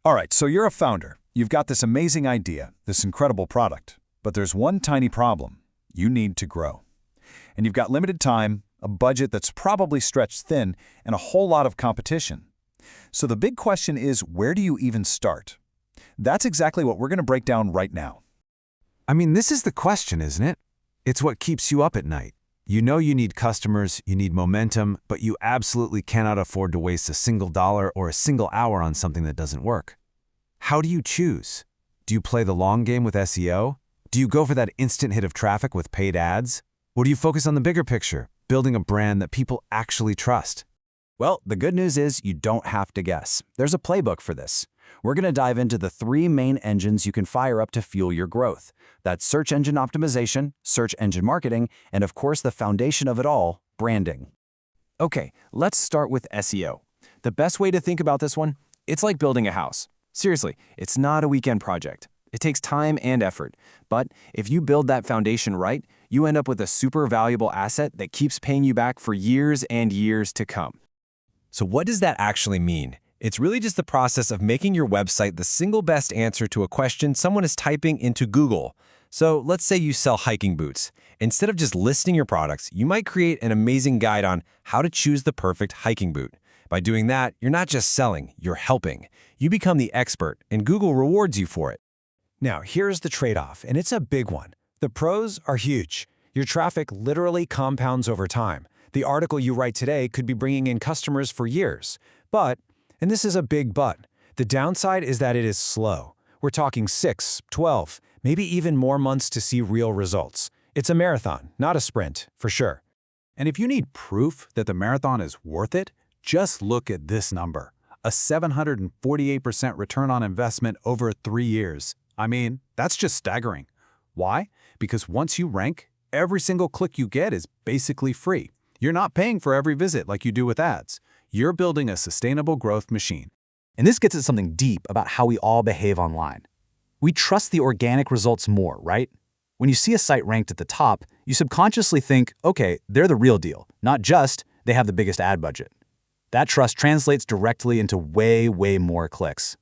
All right, so you're a founder. You've got this amazing idea, this incredible product. But there's one tiny problem. You need to grow. And you've got limited time, a budget that's probably stretched thin, and a whole lot of competition. So the big question is, where do you even start? That's exactly what we're going to break down right now. I mean, this is the question, isn't it? It's what keeps you up at night. You know you need customers, you need momentum, but you absolutely cannot afford to waste a single dollar or a single hour on something that doesn't work. How do you choose? Do you play the long game with SEO? Do you go for that instant hit of traffic with paid ads? Or do you focus on the bigger picture, building a brand that people actually trust? Well, the good news is you don't have to guess. There's a playbook for this. We're going to dive into the 3 main engines you can fire up to fuel your growth. That's search engine optimization, search engine marketing, and of course the foundation of it all, branding. Okay, let's start with SEO. The best way to think about this one, it's like building a house. Seriously, it's not a weekend project. It takes time and effort. But if you build that foundation right, you end up with a super valuable asset that keeps paying you back for years and years to come. So what does that actually mean? It's really just the process of making your website the single best answer to a question someone is typing into Google. So let's say you sell hiking boots. Instead of just listing your products, you might create an amazing guide on how to choose the perfect hiking boot. By doing that, you're not just selling, you're helping. You become the expert, and Google rewards you for it. Now, here's the trade-off, and it's a big one. The pros are huge. Your traffic literally compounds over time. The article you write today could be bringing in customers for years. But, and this is a big but, the downside is that it is slow. We're talking 6, 12, maybe even more months to see real results. It's a marathon, not a sprint, for sure. And if you need proof that the marathon is worth it, just look at this number. A 748% return on investment over 3 years. I mean, that's just staggering. Why? Because once you rank, every single click you get is basically free. You're not paying for every visit like you do with ads. You're building a sustainable growth machine. And this gets at something deep about how we all behave online. We trust the organic results more, right? When you see a site ranked at the top, you subconsciously think, okay, they're the real deal, not just they have the biggest ad budget. That trust translates directly into way more clicks.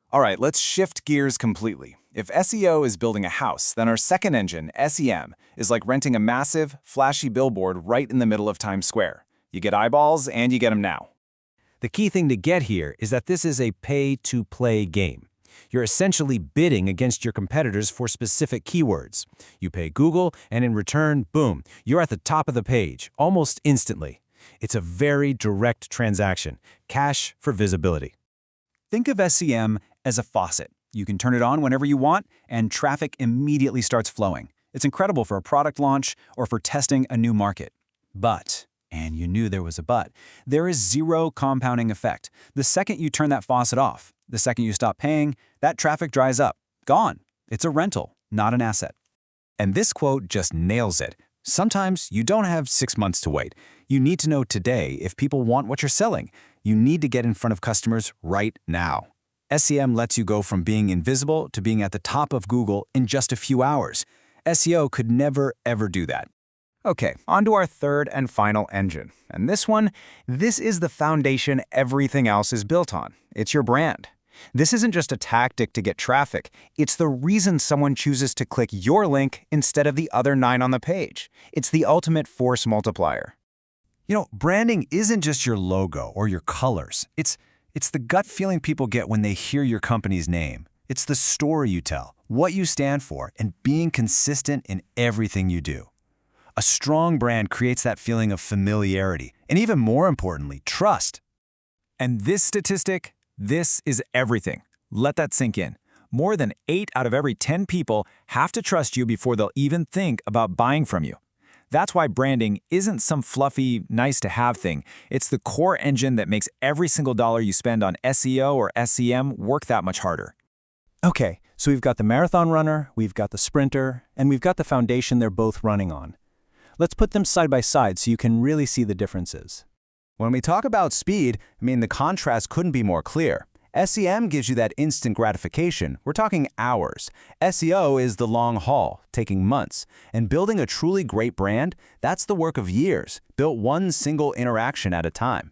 All right, let's shift gears completely. If SEO is building a house, then our second engine, SEM, is like renting a massive, flashy billboard right in the middle of Times Square. You get eyeballs, and you get them now. The key thing to get here is that this is a pay-to-play game. You're essentially bidding against your competitors for specific keywords. You pay Google, and in return, boom, you're at the top of the page, almost instantly. It's a very direct transaction, cash for visibility. Think of SEM as a faucet. You can turn it on whenever you want, and traffic immediately starts flowing. It's incredible for a product launch or for testing a new market. But, and you knew there was a but, there is zero compounding effect. The second you turn that faucet off, the second you stop paying, that traffic dries up. Gone. It's a rental, not an asset. And this quote just nails it. Sometimes you don't have 6 months to wait. You need to know today if people want what you're selling. You need to get in front of customers right now. SEM lets you go from being invisible to being at the top of Google in just a few hours. SEO could never, ever do that. Okay, on to our third and final engine. And this is the foundation everything else is built on. It's your brand. This isn't just a tactic to get traffic. It's the reason someone chooses to click your link instead of the other 9 on the page. It's the ultimate force multiplier. You know, branding isn't just your logo or your colors. It's the gut feeling people get when they hear your company's name. It's the story you tell, what you stand for, and being consistent in everything you do. A strong brand creates that feeling of familiarity, and even more importantly, trust. And this statistic, this is everything. Let that sink in. More than 8 out of every 10 people have to trust you before they'll even think about buying from you. That's why branding isn't some fluffy, nice-to-have thing. It's the core engine that makes every single dollar you spend on SEO or SEM work that much harder. Okay, so we've got the marathon runner, we've got the sprinter, and we've got the foundation they're both running on. Let's put them side by side so you can really see the differences. When we talk about speed, the contrast couldn't be more clear. SEM gives you that instant gratification. We're talking hours. SEO is the long haul, taking months. And building a truly great brand, that's the work of years, built one single interaction at a time.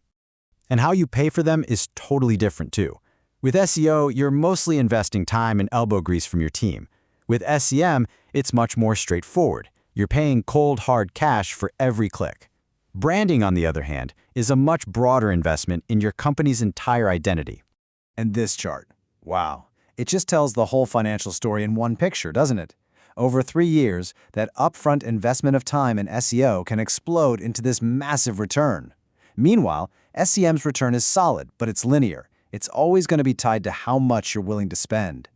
And how you pay for them is totally different too. With SEO, you're mostly investing time and elbow grease from your team. With SEM, it's much more straightforward. You're paying cold, hard cash for every click. Branding, on the other hand, is a much broader investment in your company's entire identity. And this chart. Wow. It just tells the whole financial story in one picture, doesn't it? Over 3 years, that upfront investment of time in SEO can explode into this massive return. Meanwhile, SEM's return is solid, but it's linear. It's always going to be tied to how much you're willing to spend.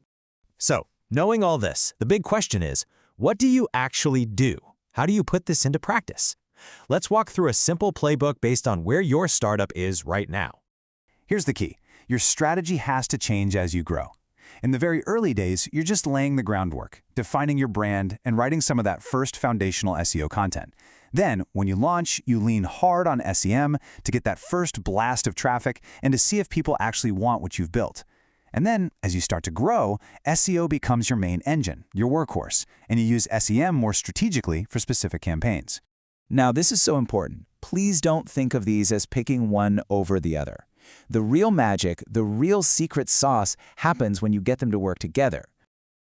So, knowing all this, the big question is, what do you actually do? How do you put this into practice? Let's walk through a simple playbook based on where your startup is right now. Here's the key. Your strategy has to change as you grow. In the very early days, you're just laying the groundwork, defining your brand, and writing some of that first foundational SEO content. Then, when you launch, you lean hard on SEM to get that first blast of traffic and to see if people actually want what you've built. And then, as you start to grow, SEO becomes your main engine, your workhorse, and you use SEM more strategically for specific campaigns. Now, this is so important. Please don't think of these as picking one over the other. The real magic, the real secret sauce happens when you get them to work together.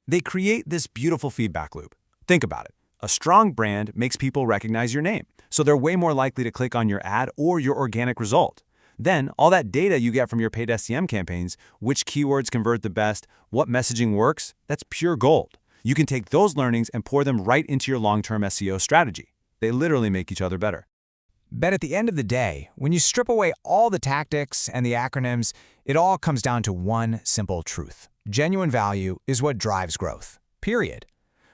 They create this beautiful feedback loop. Think about it. A strong brand makes people recognize your name, so they're way more likely to click on your ad or your organic result. Then, all that data you get from your paid SEM campaigns, which keywords convert the best, what messaging works, that's pure gold. You can take those learnings and pour them right into your long-term SEO strategy. They literally make each other better. But at the end of the day, when you strip away all the tactics and the acronyms, it all comes down to one simple truth. Genuine value is what drives growth. Period.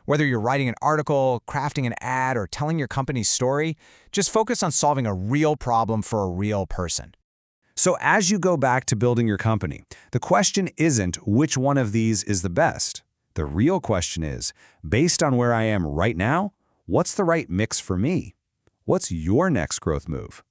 Whether you're writing an article, crafting an ad, or telling your company's story, just focus on solving a real problem for a real person. So as you go back to building your company, the question isn't which one of these is the best. The real question is, based on where I am right now, what's the right mix for me? What's your next growth move?